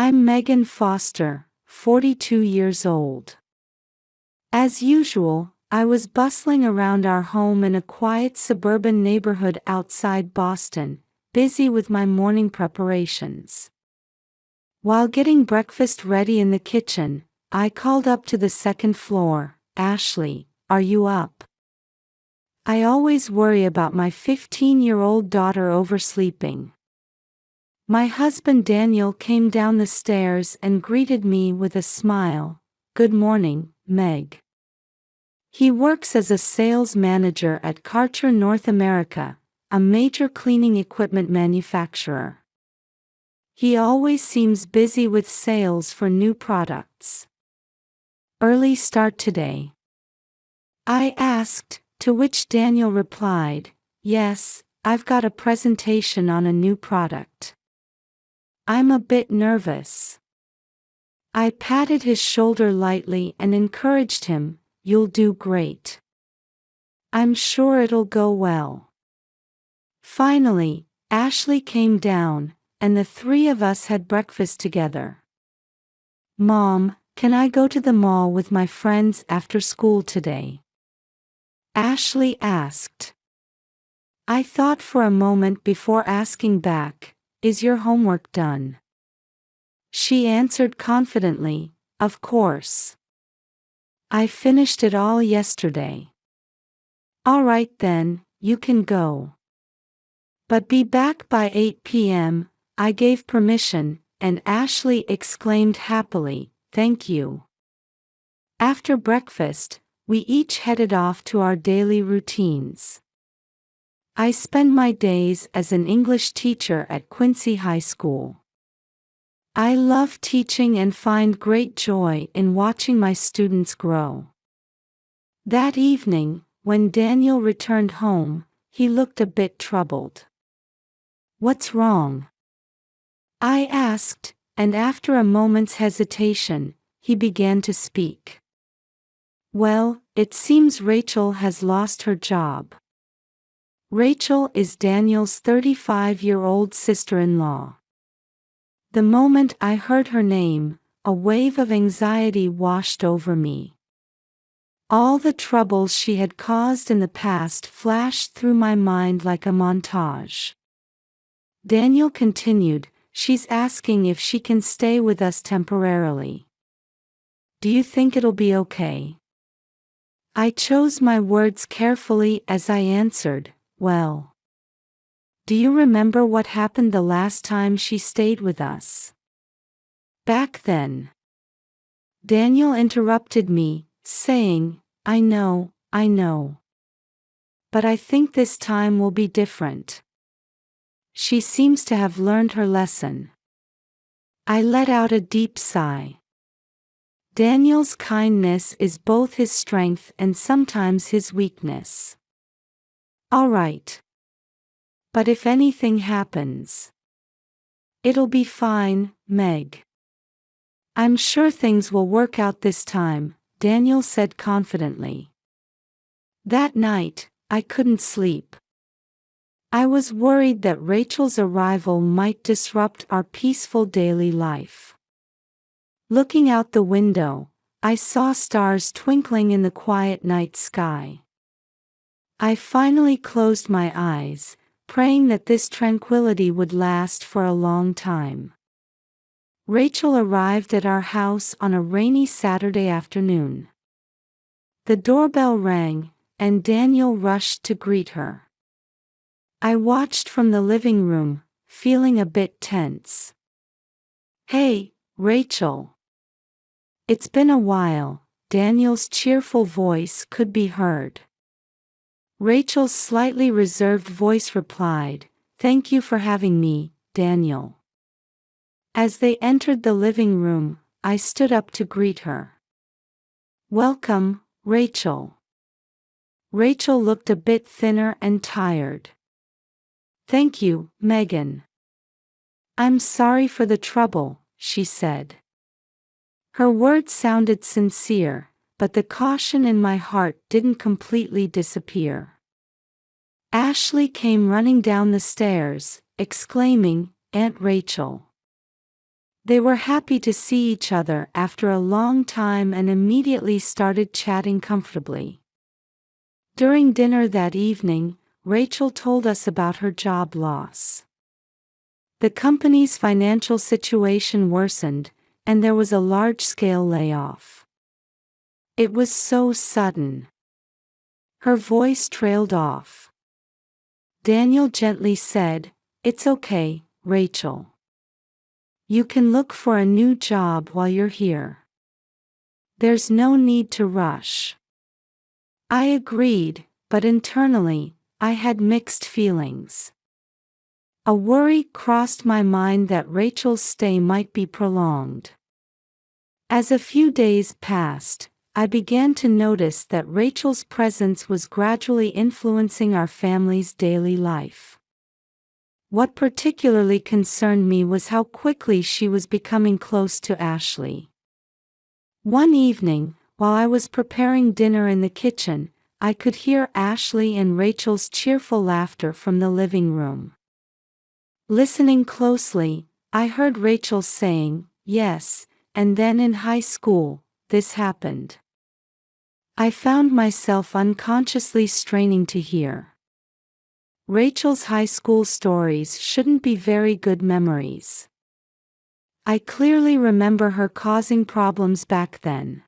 I'm Megan Foster, 42 years old. As usual, I was bustling around our home in a quiet suburban neighborhood outside Boston, busy with my morning preparations. While getting breakfast ready in the kitchen, I called up to the second floor. "Ashley, are you up? I always worry about my 15-year-old daughter oversleeping." My husband Daniel came down the stairs and greeted me with a smile. "Good morning, Meg." He works as a sales manager at Karcher North America, a major cleaning equipment manufacturer. He always seems busy with sales for new products. "Early start today?" I asked, to which Daniel replied, "Yes, I've got a presentation on a new product. I'm a bit nervous." I patted his shoulder lightly and encouraged him, "You'll do great. I'm sure it'll go well." Finally, Ashley came down, and the three of us had breakfast together. "Mom, can I go to the mall with my friends after school today?" Ashley asked. I thought for a moment before asking back, "Is your homework done?" She answered confidently, "Of course. I finished it all yesterday." "All right then, you can go. But be back by 8 p.m., I gave permission, and Ashley exclaimed happily, "Thank you." After breakfast, we each headed off to our daily routines. I spend my days as an English teacher at Quincy High School. I love teaching and find great joy in watching my students grow. That evening, when Daniel returned home, he looked a bit troubled. "What's wrong?" I asked, and after a moment's hesitation, he began to speak. "Well, it seems Rachel has lost her job." Rachel is Daniel's 35-year-old sister-in-law. The moment I heard her name, a wave of anxiety washed over me. All the troubles she had caused in the past flashed through my mind like a montage. Daniel continued, "She's asking if she can stay with us temporarily. Do you think it'll be okay?" I chose my words carefully as I answered, "Well, do you remember what happened the last time she stayed with us?" "Back then." Daniel interrupted me, saying, I know. But I think this time will be different. She seems to have learned her lesson." I let out a deep sigh. Daniel's kindness is both his strength and sometimes his weakness. "All right. But if anything happens..." "It'll be fine, Meg. I'm sure things will work out this time," Daniel said confidently. That night, I couldn't sleep. I was worried that Rachel's arrival might disrupt our peaceful daily life. Looking out the window, I saw stars twinkling in the quiet night sky. I finally closed my eyes, praying that this tranquility would last for a long time. Rachel arrived at our house on a rainy Saturday afternoon. The doorbell rang, and Daniel rushed to greet her. I watched from the living room, feeling a bit tense. "Hey, Rachel. It's been a while," Daniel's cheerful voice could be heard. Rachel's slightly reserved voice replied, "Thank you for having me, Daniel." As they entered the living room, I stood up to greet her. "Welcome, Rachel." Rachel looked a bit thinner and tired. "Thank you, Megan. I'm sorry for the trouble," she said. Her words sounded sincere, but the caution in my heart didn't completely disappear. Ashley came running down the stairs, exclaiming, "Aunt Rachel. They were happy to see each other after a long time and immediately started chatting comfortably. During dinner that evening, Rachel told us about her job loss. The company's financial situation worsened, and there was a large-scale layoff. It was so sudden. Her voice trailed off. Daniel gently said, "It's okay, Rachel. You can look for a new job while you're here. There's no need to rush." I agreed, but internally, I had mixed feelings. A worry crossed my mind that Rachel's stay might be prolonged. As a few days passed, I began to notice that Rachel's presence was gradually influencing our family's daily life. What particularly concerned me was how quickly she was becoming close to Ashley. One evening, while I was preparing dinner in the kitchen, I could hear Ashley and Rachel's cheerful laughter from the living room. Listening closely, I heard Rachel saying, "Yes, and then in high school, this happened." I found myself unconsciously straining to hear. Rachel's high school stories shouldn't be very good memories. I clearly remember her causing problems back then.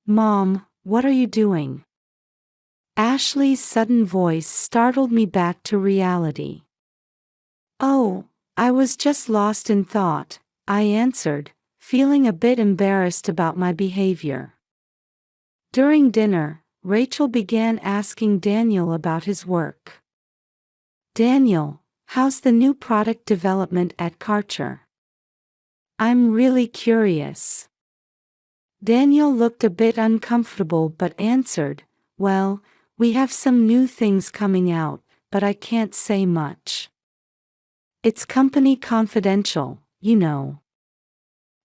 "Mom, what are you doing?" Ashley's sudden voice startled me back to reality. "Oh, I was just lost in thought," I answered, feeling a bit embarrassed about my behavior. During dinner, Rachel began asking Daniel about his work. "Daniel, how's the new product development at Karcher?" "I'm really curious." Daniel looked a bit uncomfortable but answered, "Well, we have some new things coming out, but I can't say much. It's company confidential, you know."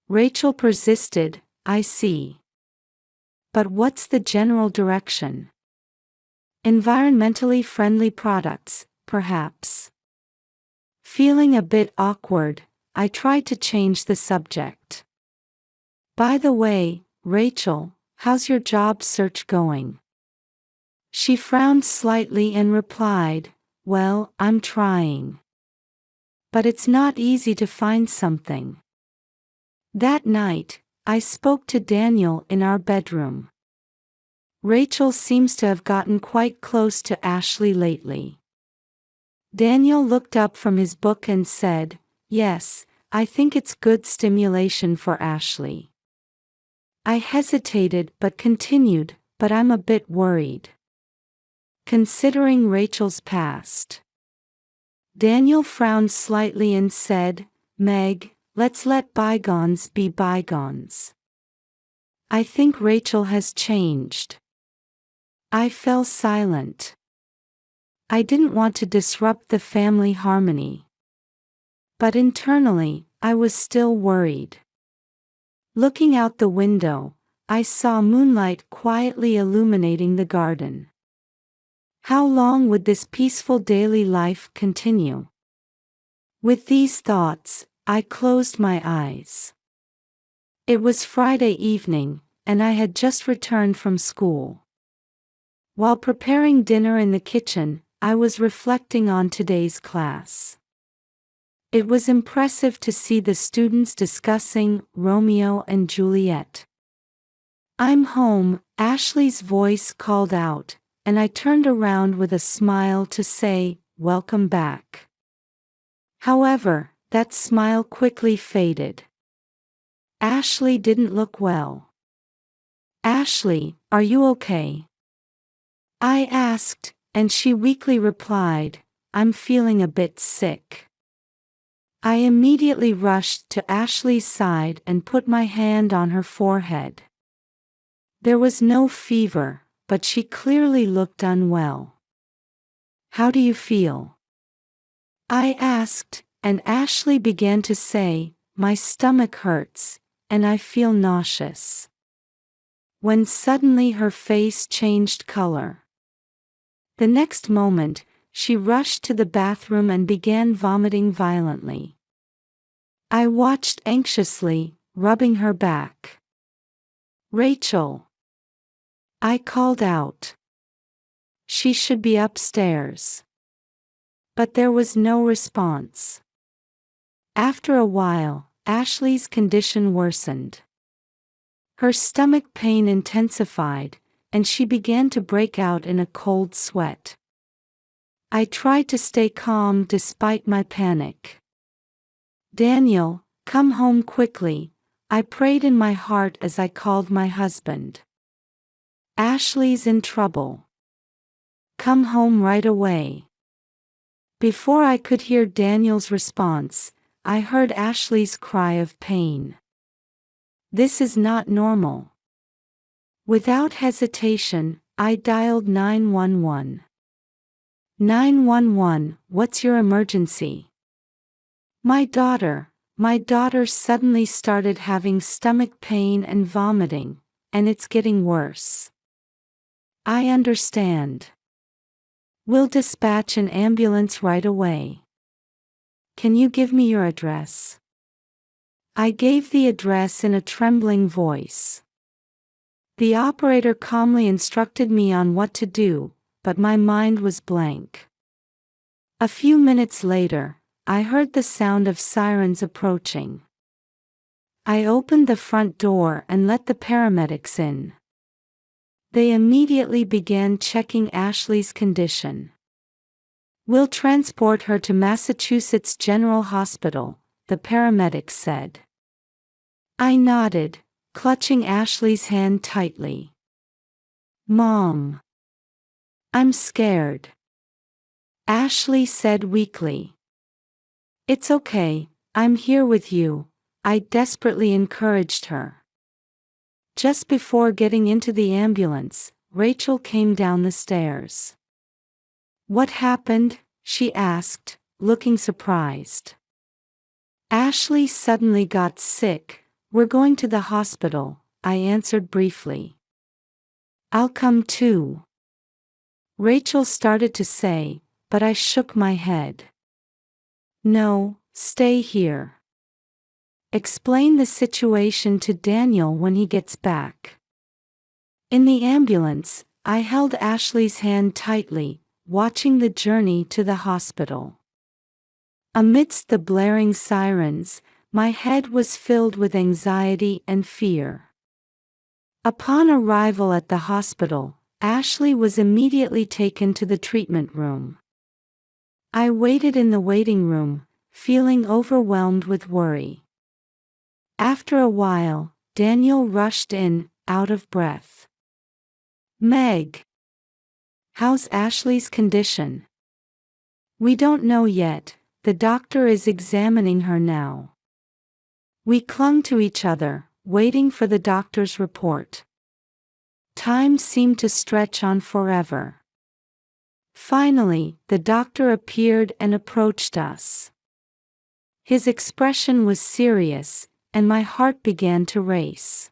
Rachel persisted, "I see. But what's the general direction?" "Environmentally friendly products, perhaps." Feeling a bit awkward, I tried to change the subject. "By the way, Rachel, how's your job search going?" She frowned slightly and replied, "Well, I'm trying. But it's not easy to find something." That night, I spoke to Daniel in our bedroom. Rachel seems to have gotten quite close to Ashley lately. Daniel looked up from his book and said, "Yes, I think it's good stimulation for Ashley." I hesitated but continued, "But I'm a bit worried. Considering Rachel's past." Daniel frowned slightly and said, "Meg, let's let bygones be bygones. I think Rachel has changed." I fell silent. I didn't want to disrupt the family harmony. But internally, I was still worried. Looking out the window, I saw moonlight quietly illuminating the garden. How long would this peaceful daily life continue? With these thoughts, I closed my eyes. It was Friday evening, and I had just returned from school. While preparing dinner in the kitchen, I was reflecting on today's class. It was impressive to see the students discussing Romeo and Juliet. "I'm home," Ashley's voice called out, and I turned around with a smile to say, "Welcome back." However, that smile quickly faded. Ashley didn't look well. "Ashley, are you okay?" I asked, and she weakly replied, "I'm feeling a bit sick." I immediately rushed to Ashley's side and put my hand on her forehead. There was no fever, but she clearly looked unwell. "How do you feel?" I asked, and Ashley began to say, "My stomach hurts, and I feel nauseous." When suddenly her face changed color. The next moment, she rushed to the bathroom and began vomiting violently. I watched anxiously, rubbing her back. "Rachel," I called out. "She should be upstairs." But there was no response. After a while, Ashley's condition worsened. Her stomach pain intensified, and she began to break out in a cold sweat. I tried to stay calm despite my panic. "Daniel, come home quickly," I prayed in my heart as I called my husband. "Ashley's in trouble. Come home right away." Before I could hear Daniel's response, I heard Ashley's cry of pain. This is not normal. Without hesitation, I dialed 911. 911, what's your emergency? My daughter suddenly started having stomach pain and vomiting, and it's getting worse. I understand. We'll dispatch an ambulance right away. Can you give me your address? I gave the address in a trembling voice. The operator calmly instructed me on what to do, but my mind was blank. A few minutes later, I heard the sound of sirens approaching. I opened the front door and let the paramedics in. They immediately began checking Ashley's condition. "We'll transport her to Massachusetts General Hospital," the paramedics said. I nodded, clutching Ashley's hand tightly. "Mom, I'm scared," Ashley said weakly. "It's okay, I'm here with you," I desperately encouraged her. Just before getting into the ambulance, Rachel came down the stairs. "What happened?" she asked, looking surprised. "Ashley suddenly got sick. We're going to the hospital," I answered briefly. "I'll come too," Rachel started to say, but I shook my head. "No, stay here. Explain the situation to Daniel when he gets back." In the ambulance, I held Ashley's hand tightly, watching the journey to the hospital. Amidst the blaring sirens, my head was filled with anxiety and fear. Upon arrival at the hospital, Ashley was immediately taken to the treatment room. I waited in the waiting room, feeling overwhelmed with worry. After a while, Daniel rushed in, out of breath. "Meg, how's Ashley's condition?" "We don't know yet, the doctor is examining her now." We clung to each other, waiting for the doctor's report. Time seemed to stretch on forever. Finally, the doctor appeared and approached us. His expression was serious, and my heart began to race.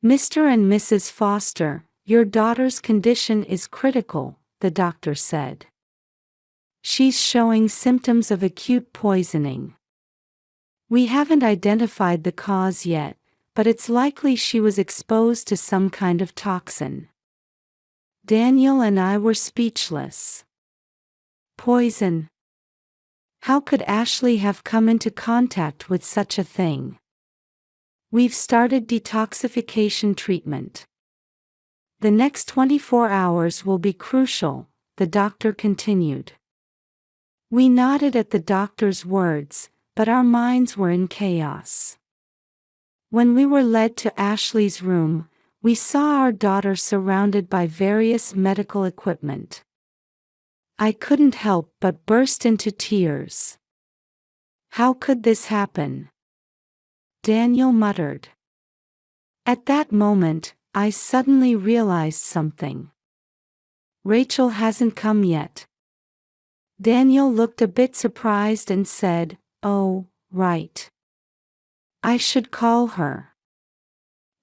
"Mr. and Mrs. Foster, your daughter's condition is critical," the doctor said. "She's showing symptoms of acute poisoning. We haven't identified the cause yet, but it's likely she was exposed to some kind of toxin." Daniel and I were speechless. Poison. How could Ashley have come into contact with such a thing? "We've started detoxification treatment. The next 24 hours will be crucial," the doctor continued. We nodded at the doctor's words, but our minds were in chaos. When we were led to Ashley's room, we saw our daughter surrounded by various medical equipment. I couldn't help but burst into tears. "How could this happen?" Daniel muttered. At that moment, I suddenly realized something. "Rachel hasn't come yet." Daniel looked a bit surprised and said, "Oh, right. I should call her."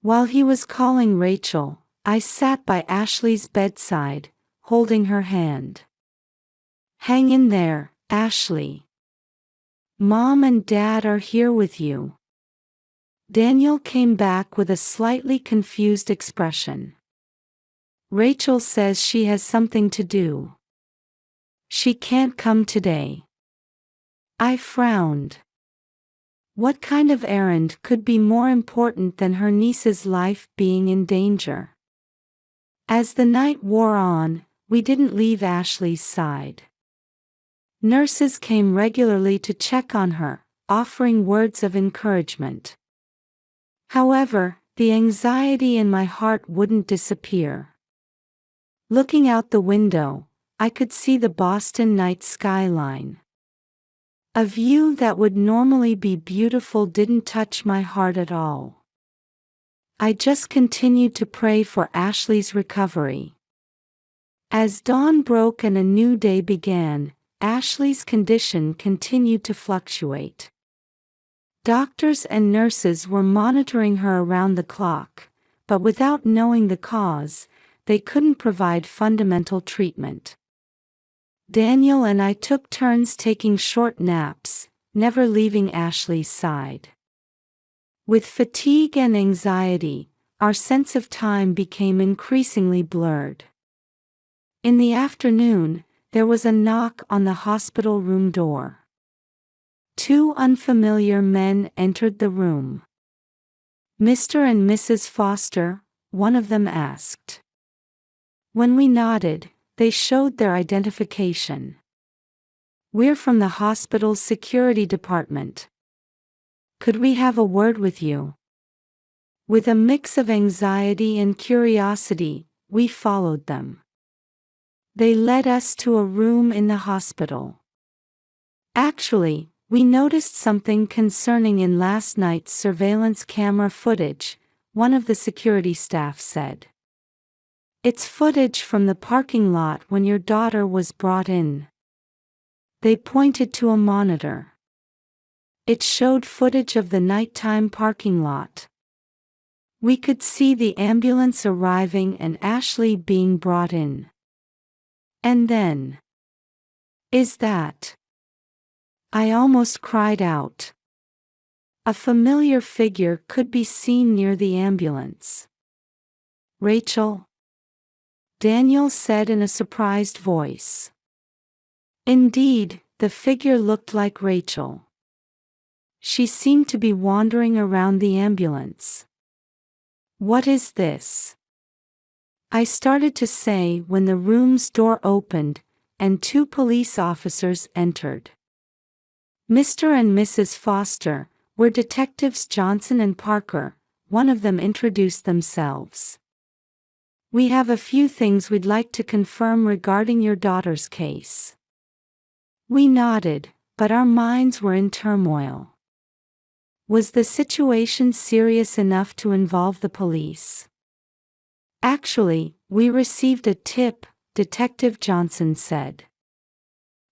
While he was calling Rachel, I sat by Ashley's bedside, holding her hand. "Hang in there, Ashley. Mom and Dad are here with you. Daniel came back with a slightly confused expression. Rachel says she has something to do. She can't come today. I frowned. What kind of errand could be more important than her niece's life being in danger? As the night wore on, we didn't leave Ashley's side. Nurses came regularly to check on her, offering words of encouragement. However, the anxiety in my heart wouldn't disappear. Looking out the window, I could see the Boston night skyline. A view that would normally be beautiful didn't touch my heart at all. I just continued to pray for Ashley's recovery. As dawn broke and a new day began, Ashley's condition continued to fluctuate. Doctors and nurses were monitoring her around the clock, but without knowing the cause, they couldn't provide fundamental treatment. Daniel and I took turns taking short naps, never leaving Ashley's side. With fatigue and anxiety, our sense of time became increasingly blurred. In the afternoon, there was a knock on the hospital room door. Two unfamiliar men entered the room. "Mr. and Mrs. Foster?" one of them asked. When we nodded, they showed their identification. "We're from the hospital's security department. Could we have a word with you?" With a mix of anxiety and curiosity, we followed them. They led us to a room in the hospital. "Actually, we noticed something concerning in last night's surveillance camera footage," one of the security staff said. "It's footage from the parking lot when your daughter was brought in." They pointed to a monitor. It showed footage of the nighttime parking lot. We could see the ambulance arriving and Ashley being brought in. And then, "Is that?" I almost cried out. A familiar figure could be seen near the ambulance. "Rachel?" Daniel said in a surprised voice. Indeed, the figure looked like Rachel. She seemed to be wandering around the ambulance. "What is this?" I started to say when the room's door opened, and two police officers entered. "Mr. and Mrs. Foster, we're Detectives Johnson and Parker," one of them introduced themselves. "We have a few things we'd like to confirm regarding your daughter's case." We nodded, but our minds were in turmoil. Was the situation serious enough to involve the police? "Actually, we received a tip," Detective Johnson said.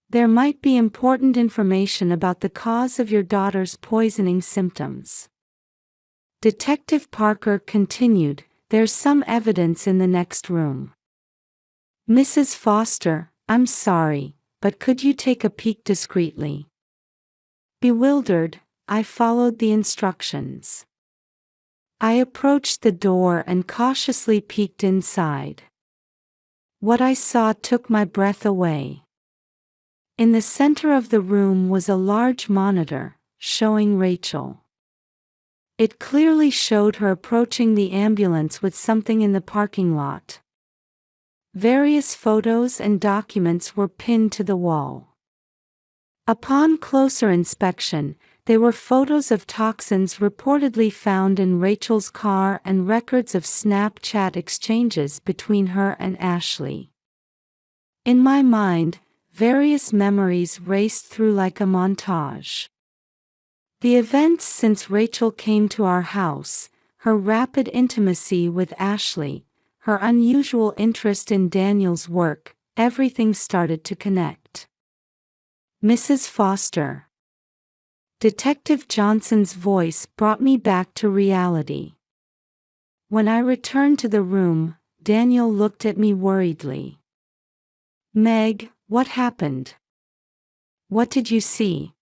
"There might be important information about the cause of your daughter's poisoning symptoms." Detective Parker continued, "There's some evidence in the next room." "Mrs. Foster, I'm sorry, but could you take a peek discreetly?" Bewildered, I followed the instructions. I approached the door and cautiously peeked inside. What I saw took my breath away. In the center of the room was a large monitor, showing Rachel. It clearly showed her approaching the ambulance with something in the parking lot. Various photos and documents were pinned to the wall. Upon closer inspection, they were photos of toxins reportedly found in Rachel's car and records of Snapchat exchanges between her and Ashley. In my mind, various memories raced through like a montage. The events since Rachel came to our house, her rapid intimacy with Ashley, her unusual interest in Daniel's work, everything started to connect. "Mrs. Foster." Detective Johnson's voice brought me back to reality. When I returned to the room, Daniel looked at me worriedly. "Meg, what happened? What did you see?"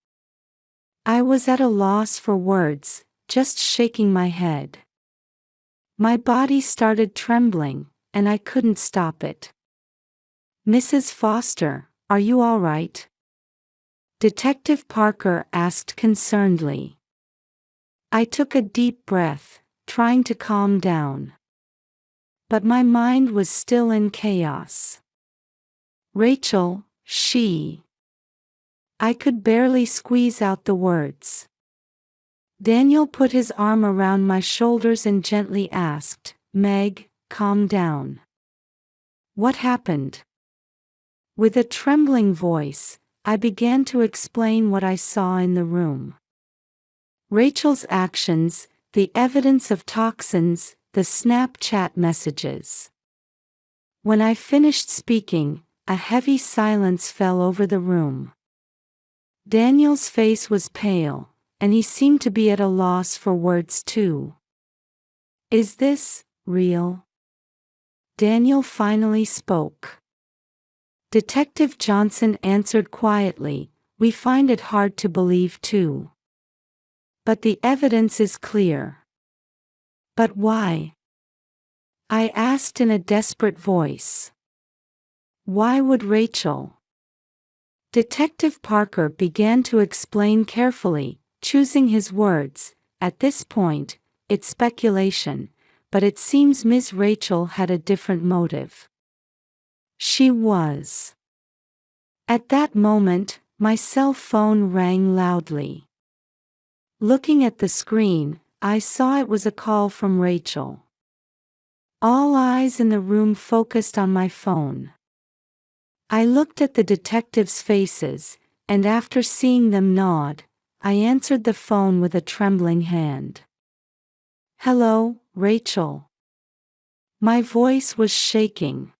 I was at a loss for words, just shaking my head. My body started trembling, and I couldn't stop it. "Mrs. Foster, are you all right?" Detective Parker asked concernedly. I took a deep breath, trying to calm down. But my mind was still in chaos. "Rachel, she..." I could barely squeeze out the words. Daniel put his arm around my shoulders and gently asked, "Meg, calm down. What happened?" With a trembling voice, I began to explain what I saw in the room. Rachel's actions, the evidence of toxins, the Snapchat messages. When I finished speaking, a heavy silence fell over the room. Daniel's face was pale, and he seemed to be at a loss for words too. "Is this real?" Daniel finally spoke. Detective Johnson answered quietly, "We find it hard to believe too. But the evidence is clear." "But why?" I asked in a desperate voice. "Why would Rachel?" Detective Parker began to explain carefully, choosing his words. "At this point, it's speculation, but it seems Ms. Rachel had a different motive." She was. At that moment, my cell phone rang loudly. Looking at the screen, I saw it was a call from Rachel. All eyes in the room focused on my phone. I looked at the detectives' faces, and after seeing them nod, I answered the phone with a trembling hand. "Hello, Rachel." My voice was shaking.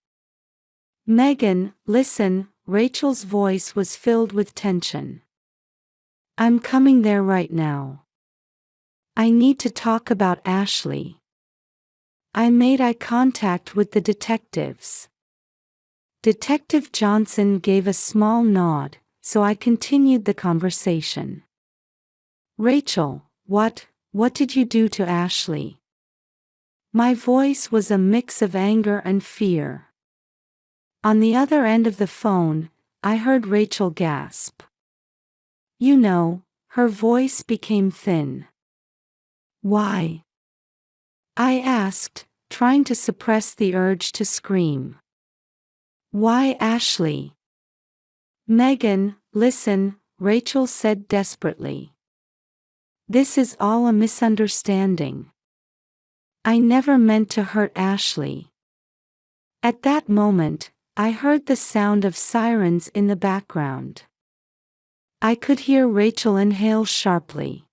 "Megan, listen." Rachel's voice was filled with tension. "I'm coming there right now. I need to talk about Ashley." I made eye contact with the detectives. Detective Johnson gave a small nod, so I continued the conversation. "Rachel, what did you do to Ashley?" My voice was a mix of anger and fear. On the other end of the phone, I heard Rachel gasp. "You know," her voice became thin. "Why?" I asked, trying to suppress the urge to scream. "Why Ashley?" "Megan, listen," Rachel said desperately. "This is all a misunderstanding. I never meant to hurt Ashley." At that moment, I heard the sound of sirens in the background. I could hear Rachel inhale sharply.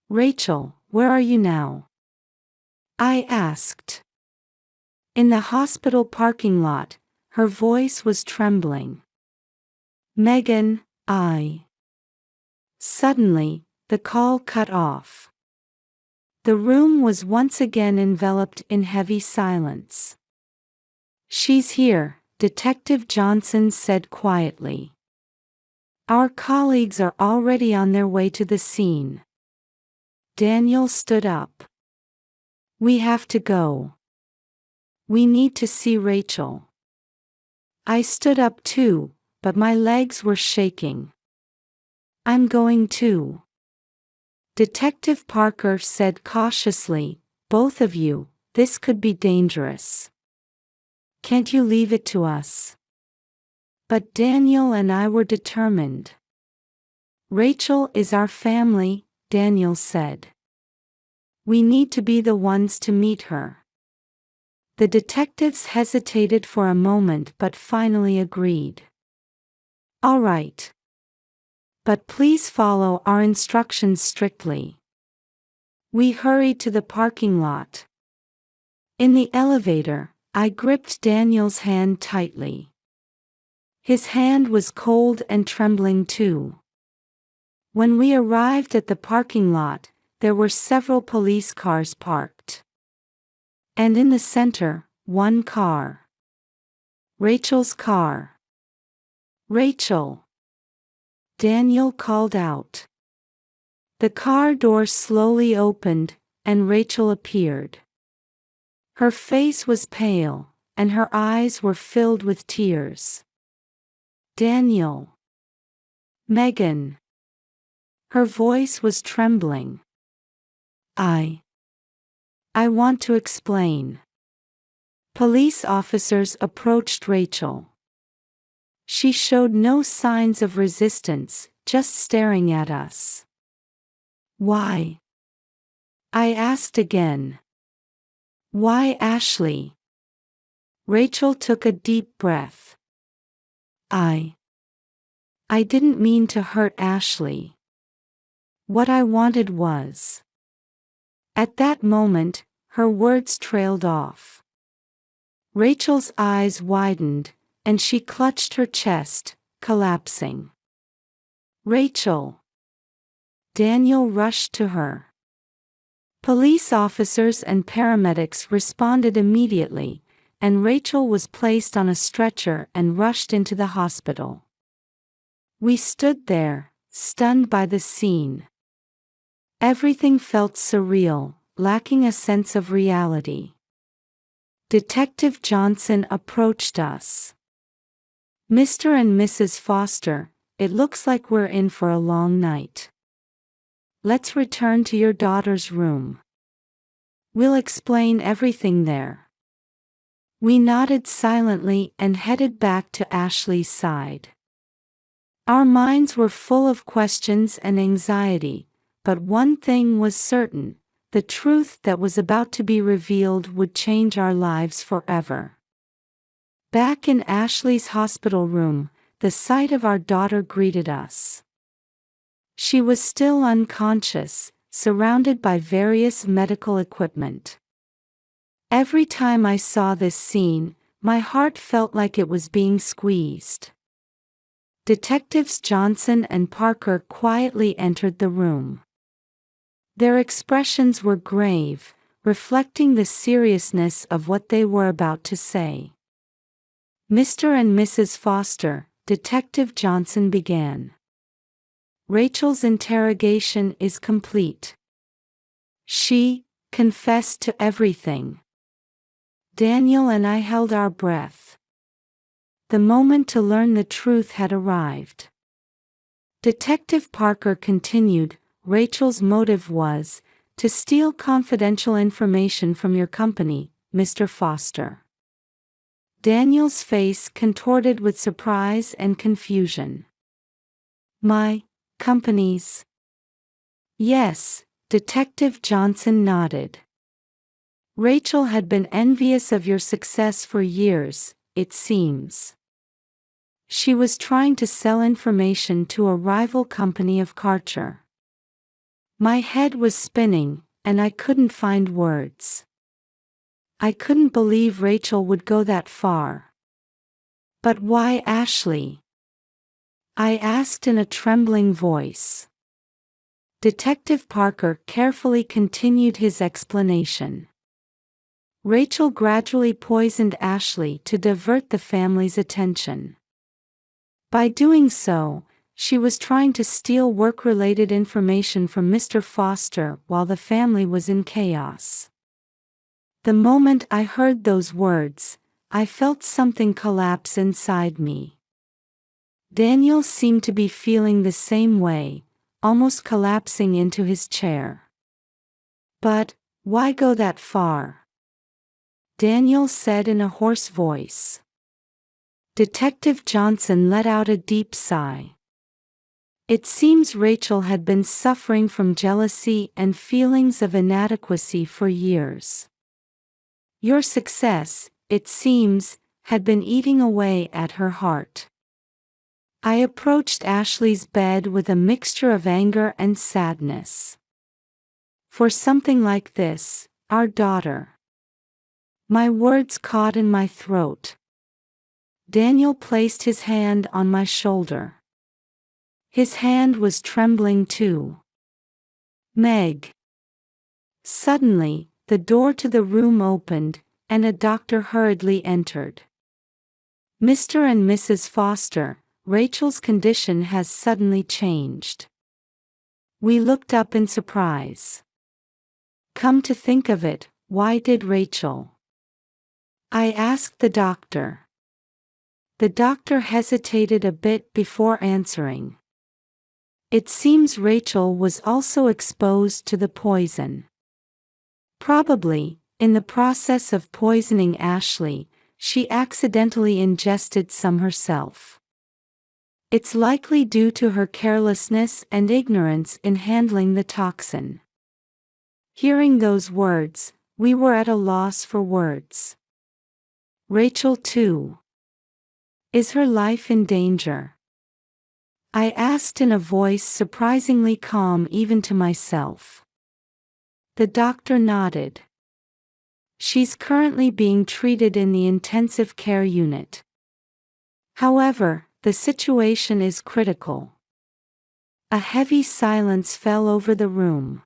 "Rachel, where are you now?" I asked. "In the hospital parking lot." Her voice was trembling. "Megan, I..." Suddenly, the call cut off. The room was once again enveloped in heavy silence. "She's here," Detective Johnson said quietly. "Our colleagues are already on their way to the scene." Daniel stood up. "We have to go. We need to see Rachel." I stood up too, but my legs were shaking. "I'm going too." Detective Parker said cautiously, "Both of you, this could be dangerous. Can't you leave it to us?" But Daniel and I were determined. "Rachel is our family," Daniel said. "We need to be the ones to meet her." The detectives hesitated for a moment but finally agreed. "All right. But please follow our instructions strictly." We hurried to the parking lot. In the elevator, I gripped Daniel's hand tightly. His hand was cold and trembling too. When we arrived at the parking lot, there were several police cars parked. And in the center, one car. Rachel's car. "Rachel!" Daniel called out. The car door slowly opened, and Rachel appeared. Her face was pale, and her eyes were filled with tears. "Daniel." "Megan." Her voice was trembling. I want to explain." Police officers approached Rachel. She showed no signs of resistance, just staring at us. "Why?" I asked again. "Why, Ashley?" Rachel took a deep breath. I didn't mean to hurt Ashley. What I wanted was." At that moment, her words trailed off. Rachel's eyes widened, and she clutched her chest, collapsing. "Rachel!" Daniel rushed to her. Police officers and paramedics responded immediately, and Rachel was placed on a stretcher and rushed into the hospital. We stood there, stunned by the scene. Everything felt surreal, lacking a sense of reality. Detective Johnson approached us. "Mr. and Mrs. Foster, it looks like we're in for a long night. Let's return to your daughter's room. We'll explain everything there." We nodded silently and headed back to Ashley's side. Our minds were full of questions and anxiety, but one thing was certain: the truth that was about to be revealed would change our lives forever. Back in Ashley's hospital room, the sight of our daughter greeted us. She was still unconscious, surrounded by various medical equipment. Every time I saw this scene, my heart felt like it was being squeezed. Detectives Johnson and Parker quietly entered the room. Their expressions were grave, reflecting the seriousness of what they were about to say. "Mr. and Mrs. Foster," Detective Johnson began. "Rachel's interrogation is complete. She confessed to everything." Daniel and I held our breath. The moment to learn the truth had arrived. Detective Parker continued, "Rachel's motive was to steal confidential information from your company, Mr. Foster." Daniel's face contorted with surprise and confusion. "My company's?" "Yes," Detective Johnson nodded. "Rachel had been envious of your success for years, it seems. She was trying to sell information to a rival company of Karcher." My head was spinning, and I couldn't find words. I couldn't believe Rachel would go that far. "But why Ashley?" I asked in a trembling voice. Detective Parker carefully continued his explanation. "Rachel gradually poisoned Ashley to divert the family's attention. By doing so, she was trying to steal work-related information from Mr. Foster while the family was in chaos." The moment I heard those words, I felt something collapse inside me. Daniel seemed to be feeling the same way, almost collapsing into his chair. "But why go that far?" Daniel said in a hoarse voice. Detective Johnson let out a deep sigh. "It seems Rachel had been suffering from jealousy and feelings of inadequacy for years. Your success, it seems, had been eating away at her heart." I approached Ashley's bed with a mixture of anger and sadness. "For something like this, our daughter." My words caught in my throat. Daniel placed his hand on my shoulder. His hand was trembling too. "Meg." Suddenly, the door to the room opened, and a doctor hurriedly entered. "Mr. and Mrs. Foster, Rachel's condition has suddenly changed. We looked up in surprise. Come to think of it, why did Rachel? I asked the doctor. The doctor hesitated a bit before answering. It seems Rachel was also exposed to the poison. Probably, in the process of poisoning Ashley, she accidentally ingested some herself. It's likely due to her carelessness and ignorance in handling the toxin. Hearing those words, we were at a loss for words. Rachel too. Is her life in danger? I asked in a voice surprisingly calm even to myself. The doctor nodded. She's currently being treated in the intensive care unit. However, the situation is critical. A heavy silence fell over the room.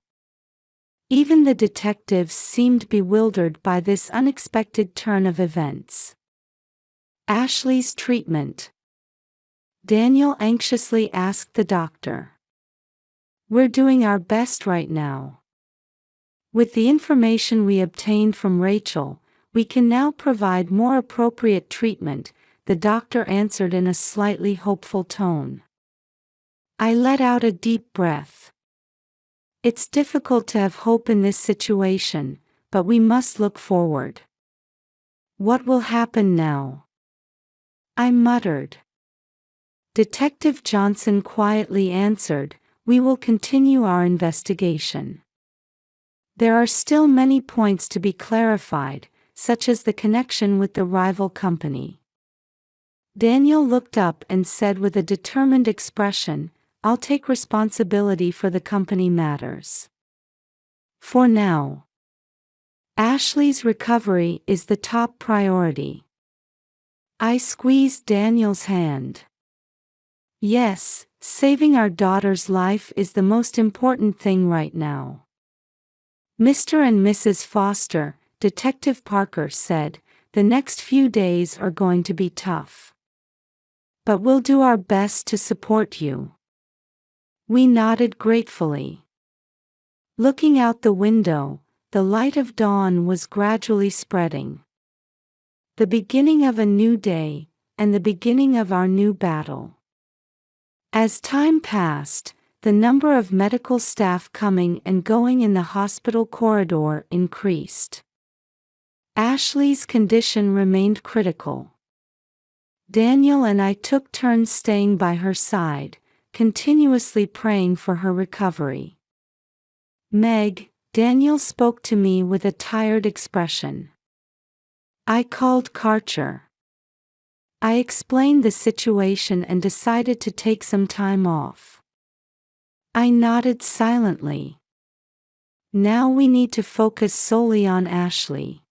Even the detectives seemed bewildered by this unexpected turn of events. Ashley's treatment. Daniel anxiously asked the doctor. We're doing our best right now. With the information we obtained from Rachel, we can now provide more appropriate treatment, the doctor answered in a slightly hopeful tone. I let out a deep breath. It's difficult to have hope in this situation, but we must look forward. What will happen now? I muttered. Detective Johnson quietly answered, we will continue our investigation. There are still many points to be clarified, such as the connection with the rival company. Daniel looked up and said with a determined expression, I'll take responsibility for the company matters. For now. Ashley's recovery is the top priority. I squeezed Daniel's hand. Yes, saving our daughter's life is the most important thing right now. Mr. and Mrs. Foster, Detective Parker said, the next few days are going to be tough. But we'll do our best to support you. We nodded gratefully. Looking out the window, the light of dawn was gradually spreading. The beginning of a new day, and the beginning of our new battle. As time passed, the number of medical staff coming and going in the hospital corridor increased. Ashley's condition remained critical. Daniel and I took turns staying by her side, continuously praying for her recovery. Meg, Daniel spoke to me with a tired expression. I called Karcher. I explained the situation and decided to take some time off. I nodded silently. Now we need to focus solely on Ashley.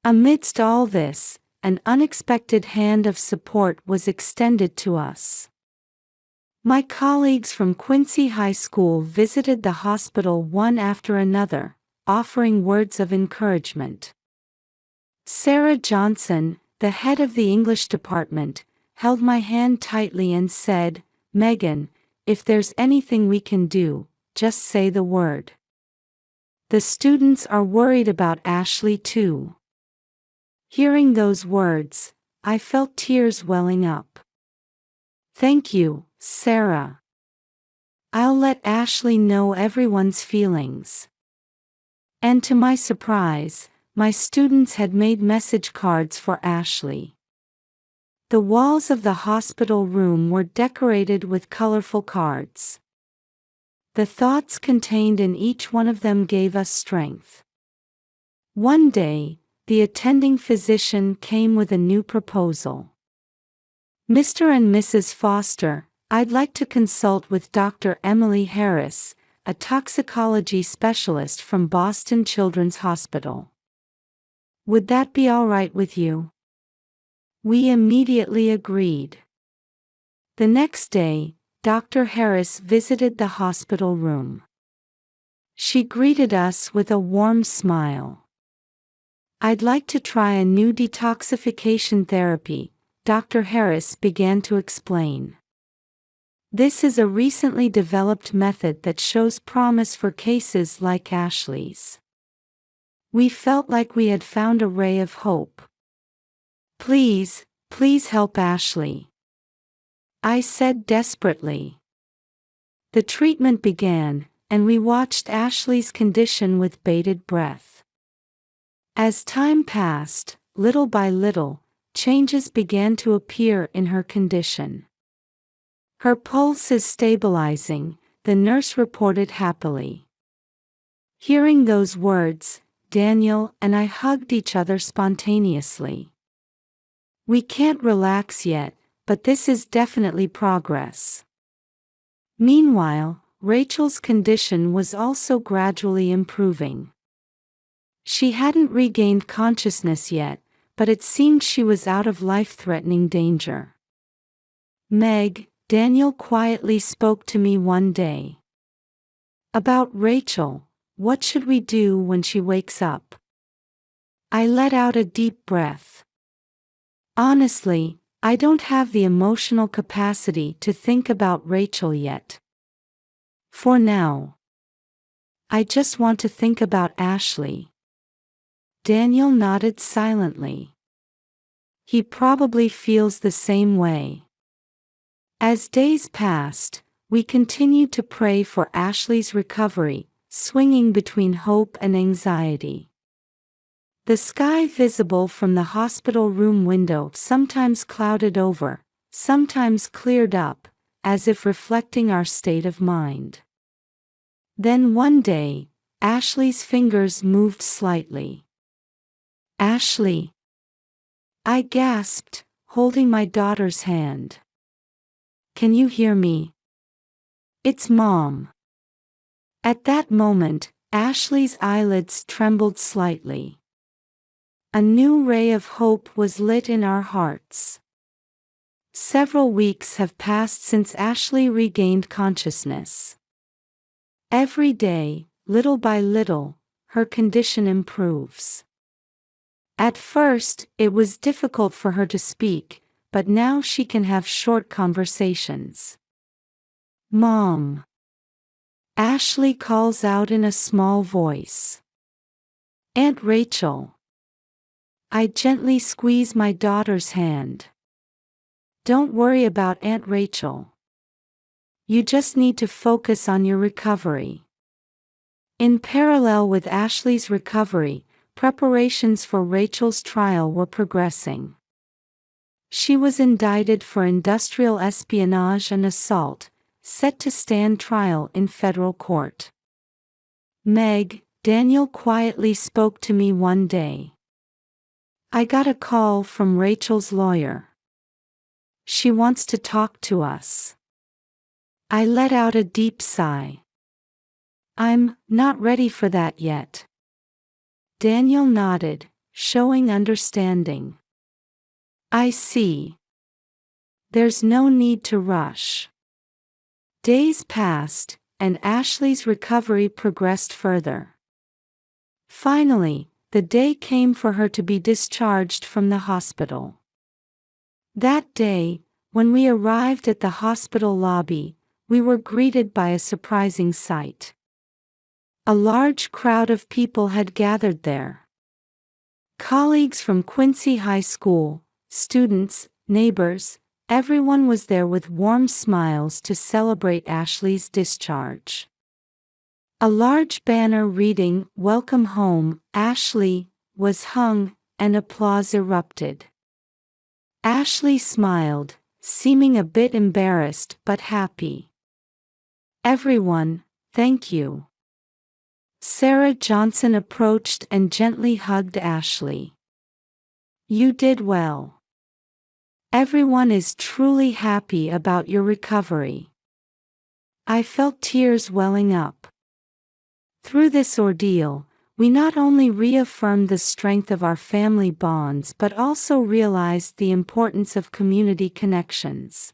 Amidst all this, an unexpected hand of support was extended to us. My colleagues from Quincy High School visited the hospital one after another, offering words of encouragement. Sarah Johnson, the head of the English department, held my hand tightly and said, Megan, if there's anything we can do, just say the word. The students are worried about Ashley too. Hearing those words, I felt tears welling up. Thank you, Sarah. I'll let Ashley know everyone's feelings. And to my surprise, my students had made message cards for Ashley. The walls of the hospital room were decorated with colorful cards. The thoughts contained in each one of them gave us strength. One day, the attending physician came with a new proposal. Mr. and Mrs. Foster, I'd like to consult with Dr. Emily Harris, a toxicology specialist from Boston Children's Hospital. Would that be all right with you? We immediately agreed. The next day, Dr. Harris visited the hospital room. She greeted us with a warm smile. I'd like to try a new detoxification therapy, Dr. Harris began to explain. This is a recently developed method that shows promise for cases like Ashley's. We felt like we had found a ray of hope. Please, please help Ashley, I said desperately. The treatment began, and we watched Ashley's condition with bated breath. As time passed, little by little, changes began to appear in her condition. Her pulse is stabilizing, the nurse reported happily. Hearing those words, Daniel and I hugged each other spontaneously. We can't relax yet, but this is definitely progress. Meanwhile, Rachel's condition was also gradually improving. She hadn't regained consciousness yet, but it seemed she was out of life-threatening danger. Meg, Daniel quietly spoke to me one day. About Rachel, what should we do when she wakes up? I let out a deep breath. Honestly, I don't have the emotional capacity to think about Rachel yet. For now. I just want to think about Ashley. Daniel nodded silently. He probably feels the same way. As days passed, we continued to pray for Ashley's recovery, swinging between hope and anxiety. The sky visible from the hospital room window sometimes clouded over, sometimes cleared up, as if reflecting our state of mind. Then one day, Ashley's fingers moved slightly. Ashley, I gasped, holding my daughter's hand. Can you hear me? It's Mom. At that moment, Ashley's eyelids trembled slightly. A new ray of hope was lit in our hearts. Several weeks have passed since Ashley regained consciousness. Every day, little by little, her condition improves. At first, it was difficult for her to speak, but now she can have short conversations. Mom. Ashley calls out in a small voice. Aunt Rachel. I gently squeeze my daughter's hand. Don't worry about Aunt Rachel. You just need to focus on your recovery. In parallel with Ashley's recovery, preparations for Rachel's trial were progressing. She was indicted for industrial espionage and assault, set to stand trial in federal court. Meg, Daniel quietly spoke to me one day. I got a call from Rachel's lawyer. She wants to talk to us. I let out a deep sigh. I'm not ready for that yet. Daniel nodded, showing understanding. I see. There's no need to rush. Days passed, and Ashley's recovery progressed further. Finally, the day came for her to be discharged from the hospital. That day, when we arrived at the hospital lobby, we were greeted by a surprising sight. A large crowd of people had gathered there. Colleagues from Quincy High School, students, neighbors, everyone was there with warm smiles to celebrate Ashley's discharge. A large banner reading, "Welcome home, Ashley," was hung, and applause erupted. Ashley smiled, seeming a bit embarrassed but happy. Everyone, thank you. Sarah Johnson approached and gently hugged Ashley. You did well. Everyone is truly happy about your recovery. I felt tears welling up. Through this ordeal, we not only reaffirmed the strength of our family bonds but also realized the importance of community connections.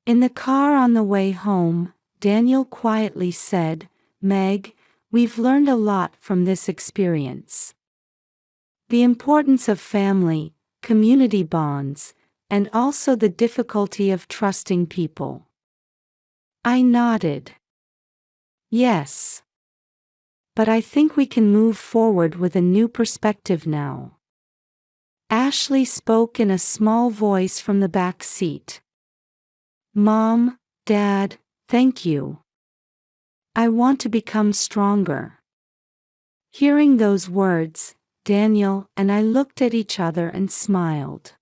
In the car on the way home, Daniel quietly said, Meg, we've learned a lot from this experience. The importance of family, community bonds, and also the difficulty of trusting people. I nodded. Yes. But I think we can move forward with a new perspective now. Ashley spoke in a small voice from the back seat. Mom, Dad, thank you. I want to become stronger. Hearing those words, Daniel and I looked at each other and smiled.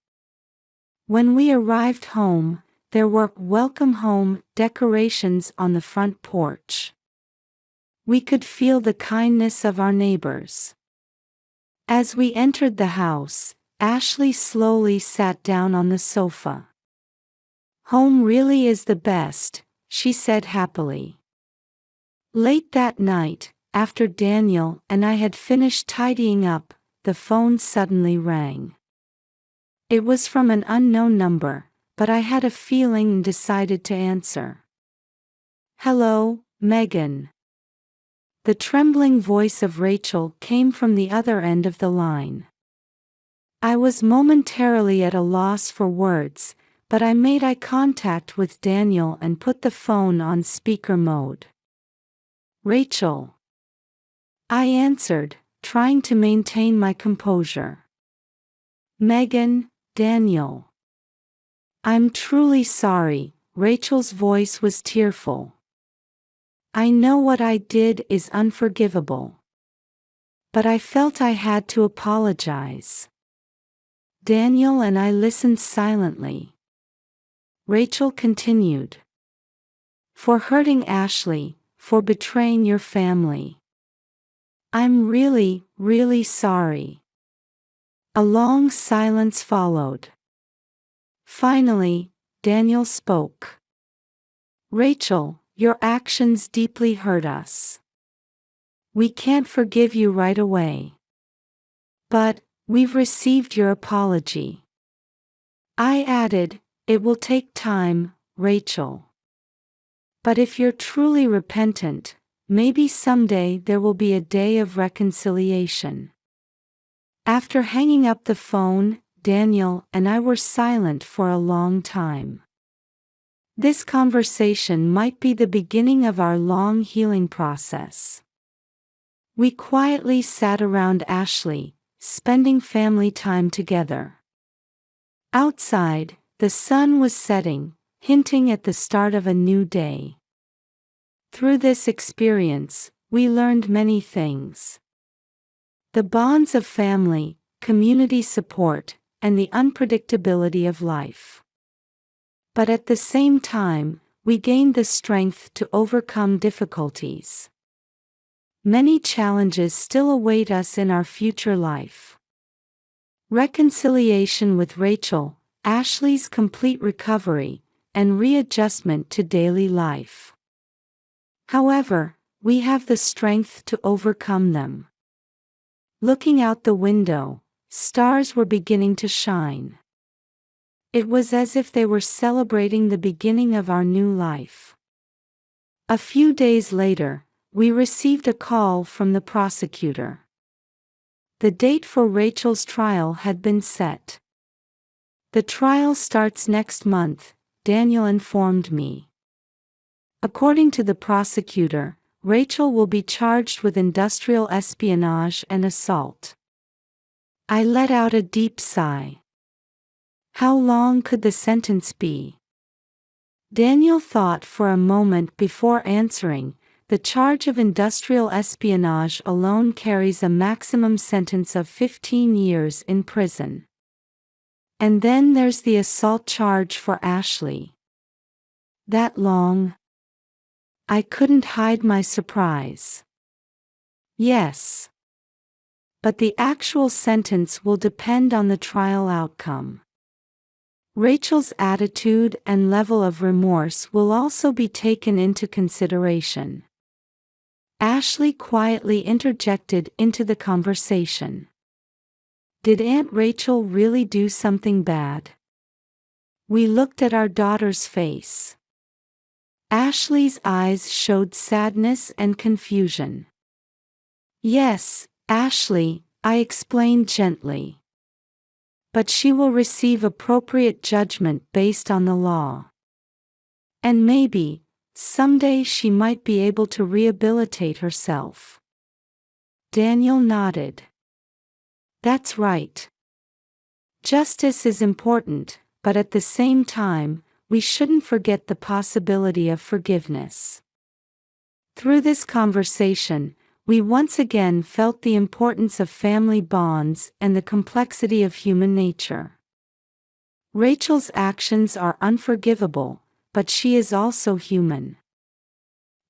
When we arrived home, there were welcome home decorations on the front porch. We could feel the kindness of our neighbors. As we entered the house, Ashley slowly sat down on the sofa. Home really is the best, she said happily. Late that night, after Daniel and I had finished tidying up, the phone suddenly rang. It was from an unknown number, but I had a feeling and decided to answer. Hello, Megan. The trembling voice of Rachel came from the other end of the line. I was momentarily at a loss for words, but I made eye contact with Daniel and put the phone on speaker mode. Rachel. I answered, trying to maintain my composure. Megan, Daniel. I'm truly sorry, Rachel's voice was tearful. I know what I did is unforgivable. But I felt I had to apologize. Daniel and I listened silently. Rachel continued. For hurting Ashley, for betraying your family. I'm really, really sorry. A long silence followed. Finally, Daniel spoke. Rachel, your actions deeply hurt us. We can't forgive you right away. But, we've received your apology. I added, it will take time, Rachel. But if you're truly repentant, maybe someday there will be a day of reconciliation. After hanging up the phone, Daniel and I were silent for a long time. This conversation might be the beginning of our long healing process. We quietly sat around Ashley, spending family time together. Outside, the sun was setting, hinting at the start of a new day. Through this experience, we learned many things. The bonds of family, community support, and the unpredictability of life. But at the same time, we gained the strength to overcome difficulties. Many challenges still await us in our future life. Reconciliation with Rachel, Ashley's complete recovery, and readjustment to daily life. However, we have the strength to overcome them. Looking out the window, stars were beginning to shine. It was as if they were celebrating the beginning of our new life. A few days later, we received a call from the prosecutor. The date for Rachel's trial had been set. The trial starts next month, Daniel informed me. According to the prosecutor, Rachel will be charged with industrial espionage and assault. I let out a deep sigh. How long could the sentence be? Daniel thought for a moment before answering. The charge of industrial espionage alone carries a maximum sentence of 15 years in prison. And then there's the assault charge for Ashley. That long? I couldn't hide my surprise. Yes. But the actual sentence will depend on the trial outcome. Rachel's attitude and level of remorse will also be taken into consideration. Ashley quietly interjected into the conversation. Did Aunt Rachel really do something bad? We looked at our daughter's face. Ashley's eyes showed sadness and confusion. Yes, Ashley, I explained gently. But she will receive appropriate judgment based on the law. And maybe, Someday she might be able to rehabilitate herself. Daniel nodded. That's right. Justice is important, but at the same time, we shouldn't forget the possibility of forgiveness. Through this conversation, we once again felt the importance of family bonds and the complexity of human nature. Rachel's actions are unforgivable, but she is also human.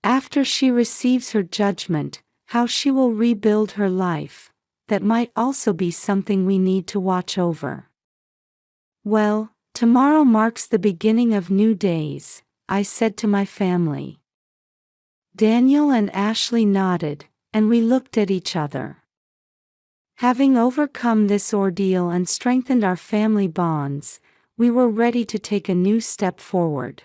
After she receives her judgment, how she will rebuild her life, that might also be something we need to watch over. Well, tomorrow marks the beginning of new days, I said to my family. Daniel and Ashley nodded, and we looked at each other. Having overcome this ordeal and strengthened our family bonds, we were ready to take a new step forward.